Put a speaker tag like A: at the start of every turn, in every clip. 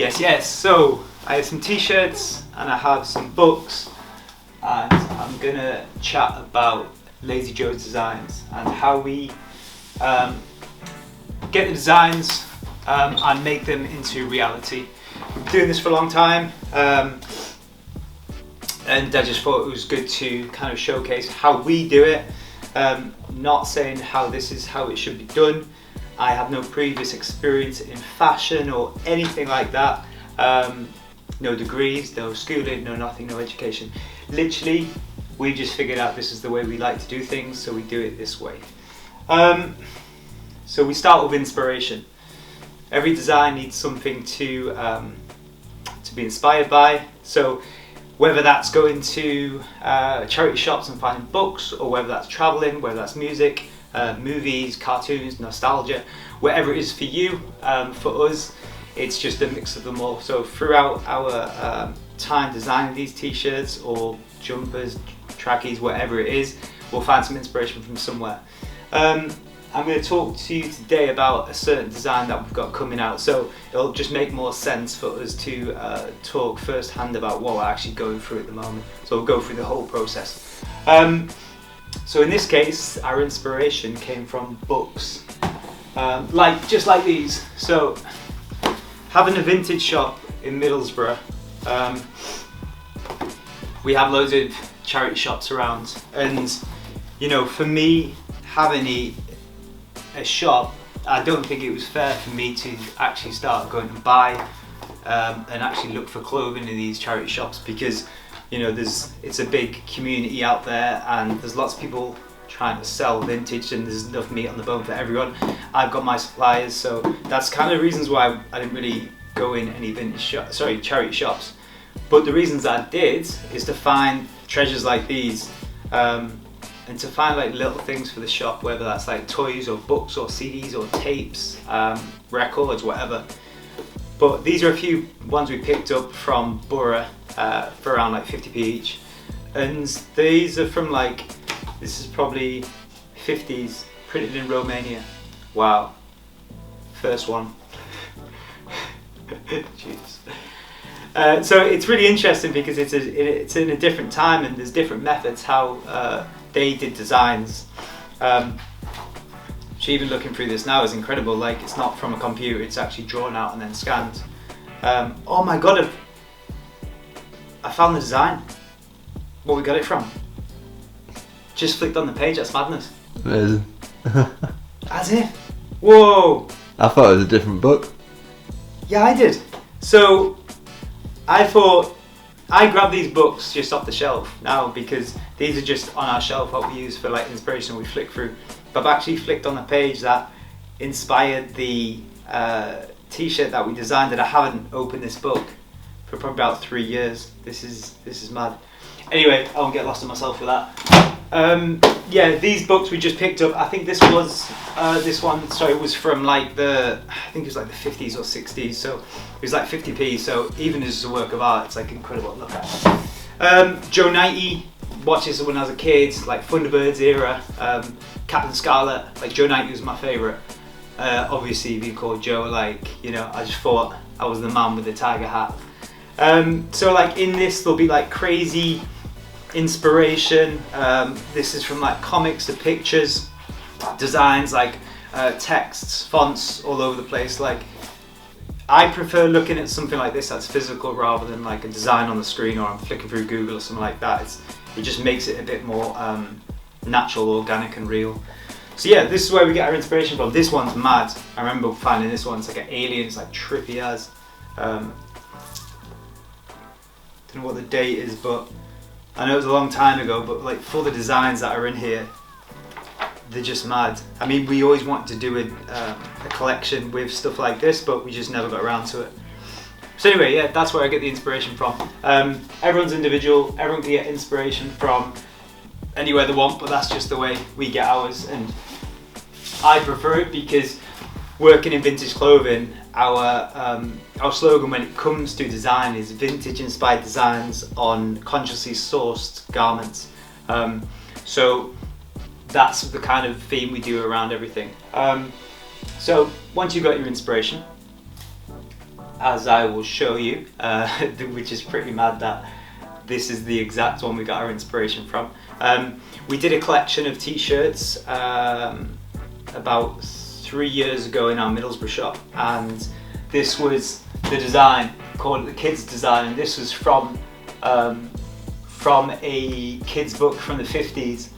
A: Yes. So I have some t-shirts and I have some books, and I'm gonna chat about Lazy Joe's designs and how we get the designs and make them into reality. We've been doing this for a long time, and I just thought it was good to kind of showcase how we do it. Not saying how this is how it should be done. I have no previous experience in fashion or anything like that. No degrees, no schooling, no nothing, no education. Literally, we just figured out this is the way we like to do things, so we do it this way. So we start with inspiration. Every design needs something to be inspired by. So whether that's going to charity shops and finding books, or whether that's traveling, whether that's music, movies, cartoons, nostalgia, whatever it is for you, for us, it's just a mix of them all. So throughout our time designing these t-shirts or jumpers, trackies, whatever it is, we'll find some inspiration from somewhere. I'm going to talk to you today about a certain design that we've got coming out, so it'll just make more sense for us to talk firsthand about what we're actually going through at the moment. So we'll go through the whole process. So in this case, our inspiration came from books, just like these. So having a vintage shop in Middlesbrough, we have loads of charity shops around, and you know, for me, having a shop, I don't think it was fair for me to actually start going and buy and actually look for clothing in these charity shops, because you know, it's a big community out there and there's lots of people trying to sell vintage, and there's enough meat on the bone for everyone. I've got my suppliers, so that's kind of the reasons why I didn't really go in any charity shops. But the reasons I did is to find treasures like these, and to find like little things for the shop, whether that's like toys or books or CDs or tapes, records, whatever. But these are a few ones we picked up from Borough for around like 50p each, and these are from like, this is probably 50s, printed in Romania. Wow, first one. Jeez. So it's really interesting because it's in a different time, and there's different methods how they did designs. Even looking through this now is incredible. Like, it's not from a computer, it's actually drawn out and then scanned. Oh my god, I found the design. Where we got it from. Just flicked on the page, that's madness.
B: Amazing.
A: As if. Whoa!
B: I thought it was a different book.
A: Yeah, I did. So I thought, I grabbed these books just off the shelf now because these are just on our shelf, what we use for like inspiration, we flick through. But I've actually flicked on a page that inspired the t-shirt that we designed, and I haven't opened this book for probably about 3 years. This is mad. Anyway, I won't get lost in myself with that. Yeah, these books we just picked up. I think this was it was from like I think it was like the 50s or 60s, so it was like 50p, so even as a work of art, it's like incredible to look at. Joe 90, watched this when I was a kid, like Thunderbirds era, Captain Scarlet, like Joe 90 was my favourite. Obviously being called Joe, like, you know, I just thought I was the man with the tiger hat. So like in this there'll be like crazy inspiration. This is from like comics to pictures, designs, like texts, fonts all over the place. Like, I prefer looking at something like this that's physical rather than like a design on the screen, or I'm flicking through Google or something like that. It just makes it a bit more natural, organic and real. So yeah, this is where we get our inspiration from. This one's mad. I remember finding this one, it's like an alien, it's like trippy as. Don't know what the date is, but I know it was a long time ago, but like for the designs that are in here, they're just mad. I mean, we always wanted to do a collection with stuff like this, but we just never got around to it. So anyway, yeah, that's where I get the inspiration from. Everyone's individual, everyone can get inspiration from anywhere they want, but that's just the way we get ours, and I prefer it because working in vintage clothing, our slogan when it comes to design is vintage inspired designs on consciously sourced garments. So that's the kind of theme we do around everything. So once you've got your inspiration, as I will show you, which is pretty mad that this is the exact one we got our inspiration from. We did a collection of t-shirts about 3 years ago in our Middlesbrough shop, and this was the design, called the kids design, and this was from a kids book from the 50s,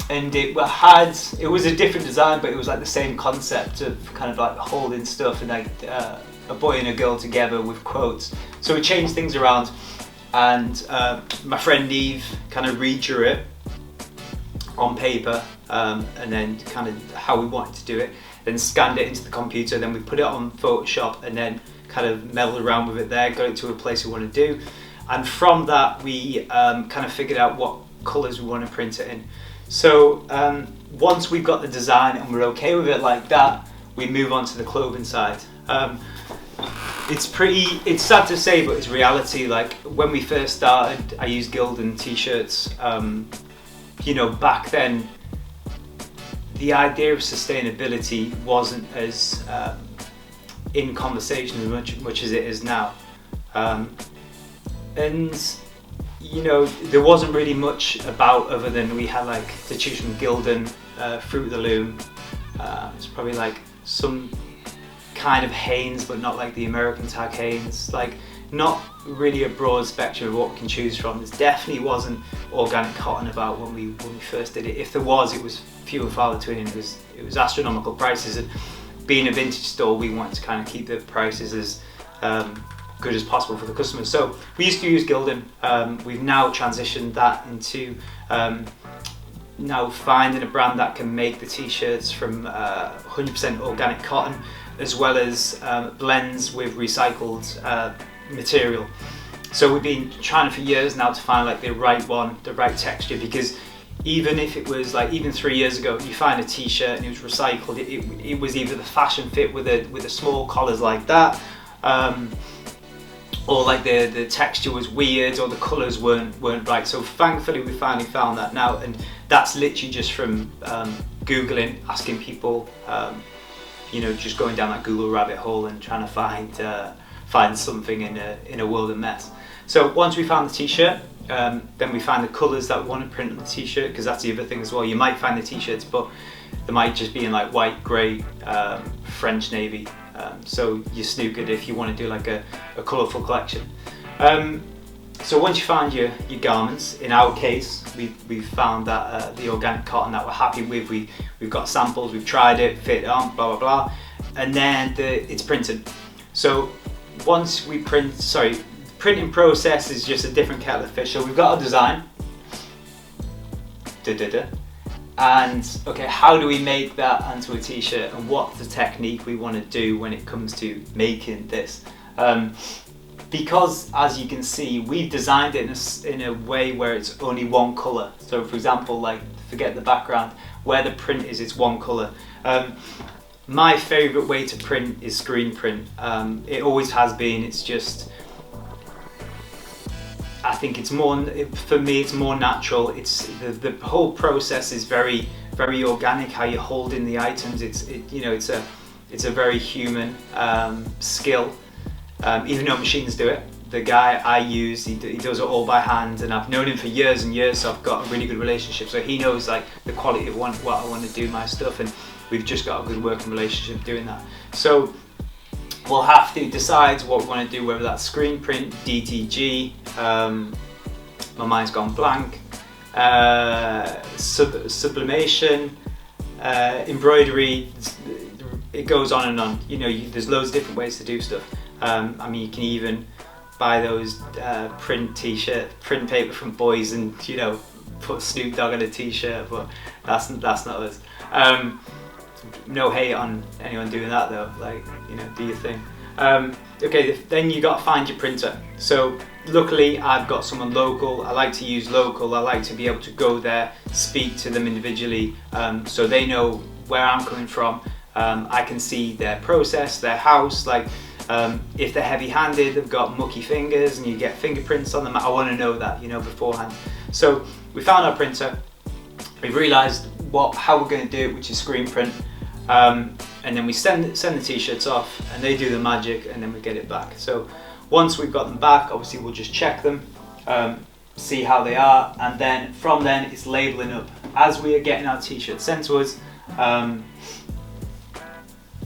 A: and it was a different design, but it was like the same concept of kind of like holding stuff and like a boy and a girl together with quotes. So we changed things around, and my friend Eve kind of redrew it on paper, and then kind of how we wanted to do it, then scanned it into the computer, then we put it on Photoshop, and then kind of meddled around with it there, got it to a place we want to do, and from that we kind of figured out what colours we want to print it in. So once we've got the design and we're okay with it like that, we move on to the clothing side. It's sad to say, but it's reality. Like when we first started, I used Gildan t-shirts. You know, back then the idea of sustainability wasn't as in conversation as much as it is now, and you know, there wasn't really much about, other than we had like the choose from Gildan, Fruit of the Loom. It's probably like some kind of Hanes, but not like the American tag Hanes. Like not really a broad spectrum of what we can choose from. There definitely wasn't organic cotton about when we first did it. If there was, it was few and far between. It was astronomical prices, and being a vintage store, we wanted to kind of keep the prices as good as possible for the customers. So we used to use Gildan. We've now transitioned that into now finding a brand that can make the t-shirts from 100% organic cotton, as well as blends with recycled material. So we've been trying for years now to find like the right one, the right texture, because even if it was like, even 3 years ago, you find a t-shirt and it was recycled, it was either the fashion fit with the small collars like that, or like the texture was weird, or the colours weren't right. So thankfully we finally found that now, and that's literally just from Googling, asking people, you know, just going down that Google rabbit hole and trying to find something in a world of mess. So once we found the t-shirt, then we find the colours that we want to print on the t-shirt, because that's the other thing as well. You might find the t-shirts, but they might just be in like white, grey, French navy. So you're snookered if you want to do like a colourful collection. So once you find your garments, in our case, we've found that the organic cotton that we're happy with, we've got samples, we've tried it, fit it on, blah blah blah, and then it's printed. So once we the printing process is just a different kettle of fish. So we've got a design, and okay, how do we make that onto a t-shirt, and what's the technique we want to do when it comes to making this? Because as you can see, we've designed it in a way where it's only one colour. So for example, like, forget the background, where the print is, it's one colour. My favourite way to print is screen print. It always has been. It's just, I think it's more, for me, it's more natural. It's the whole process is very, very organic. How you're holding the items, you know, it's a very human skill. Even though machines do it, the guy I use, he does it all by hand, and I've known him for years and years, so I've got a really good relationship. So he knows like the quality of what I want to do my stuff, and we've just got a good working relationship doing that. So we'll have to decide what we want to do, whether that's screen print, DTG, my mind's gone blank, sublimation, embroidery. It goes on and on. You know, there's loads of different ways to do stuff. I mean, you can even buy those print paper from Boys, and you know, put Snoop Dogg on a t-shirt, but that's not us. No hate on anyone doing that though, like, you know, do your thing. Okay, then you got to find your printer. So luckily I've got someone local. I like to use local. I like to be able to go there, speak to them individually, so they know where I'm coming from. I can see their process, their house, like if they're heavy-handed, they've got mucky fingers and you get fingerprints on them. I want to know that, you know, beforehand. So we found our printer. We've realised how we're going to do it, which is screen print. And then we send the t-shirts off, and they do the magic, and then we get it back. So once we've got them back, obviously we'll just check them, see how they are, and then from then it's labeling up. As we are getting our t-shirts sent to us,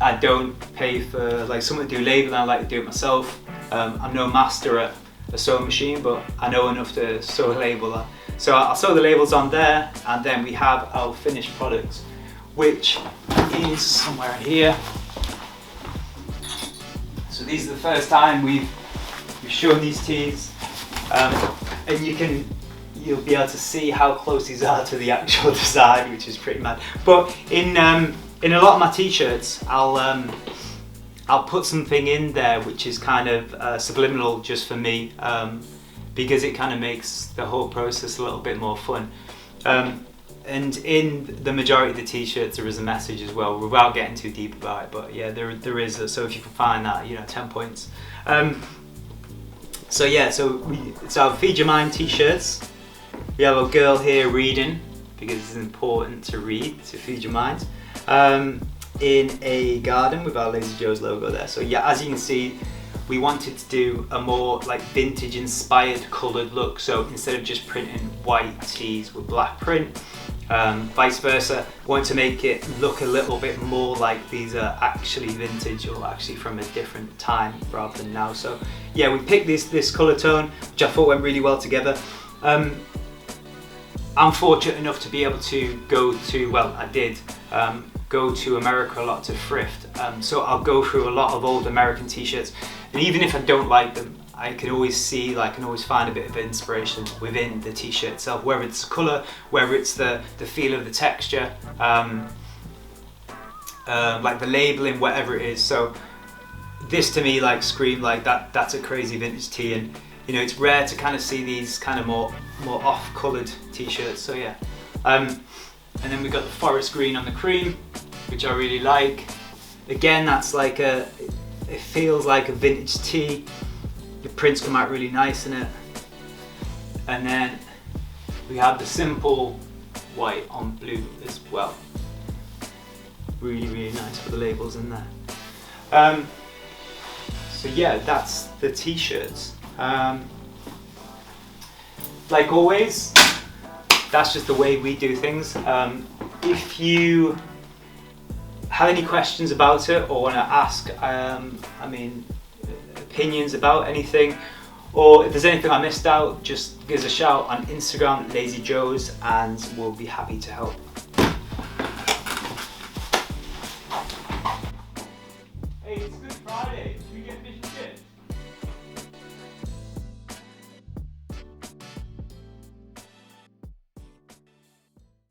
A: I don't pay for like someone to do labeling. I like to do it myself. I'm no master at a sewing machine, but I know enough to sew a label that. So I'll sew the labels on there, and then we have our finished products, which is somewhere in here. So these are the first time we've shown these tees, and you'll be able to see how close these are to the actual design, which is pretty mad. But in a lot of my t-shirts, I'll put something in there which is kind of subliminal just for me, because it kind of makes the whole process a little bit more fun. And in the majority of the t-shirts there is a message as well, without getting too deep about it, but yeah, there is so if you can find that, 10 points. So it's our Feed Your Mind t-shirts. We have a girl here reading, because it's important to read to feed your mind, in a garden with our Lazy Joe's logo there. So yeah, as you can see, we wanted to do a more like vintage inspired coloured look. So instead of just printing white tees with black print, vice versa, wanted to make it look a little bit more like these are actually vintage, or actually from a different time rather than now. So yeah, we picked this colour tone, which I thought went really well together. I'm fortunate enough to be able to go to America a lot to thrift, so I'll go through a lot of old American t-shirts, and even if I don't like them, I can always find a bit of inspiration within the t-shirt itself, whether it's colour, whether it's the feel of the texture, like the labelling, whatever it is. So this to me like screamed like that's a crazy vintage tee, and it's rare to kind of see these kind of more off-coloured t-shirts. So yeah, and then we got the forest green on the cream, which I really like. Again, that's like it feels like a vintage tee. The prints come out really nice in it. And then we have the simple white on blue as well. Really, really nice for the labels in there. So yeah, that's the t-shirts. Like always, that's just the way we do things. If you have any questions about it, or want to ask opinions about anything, or if there's anything I missed out, just give us a shout on Instagram, Lazy Joes, and we'll be happy to help.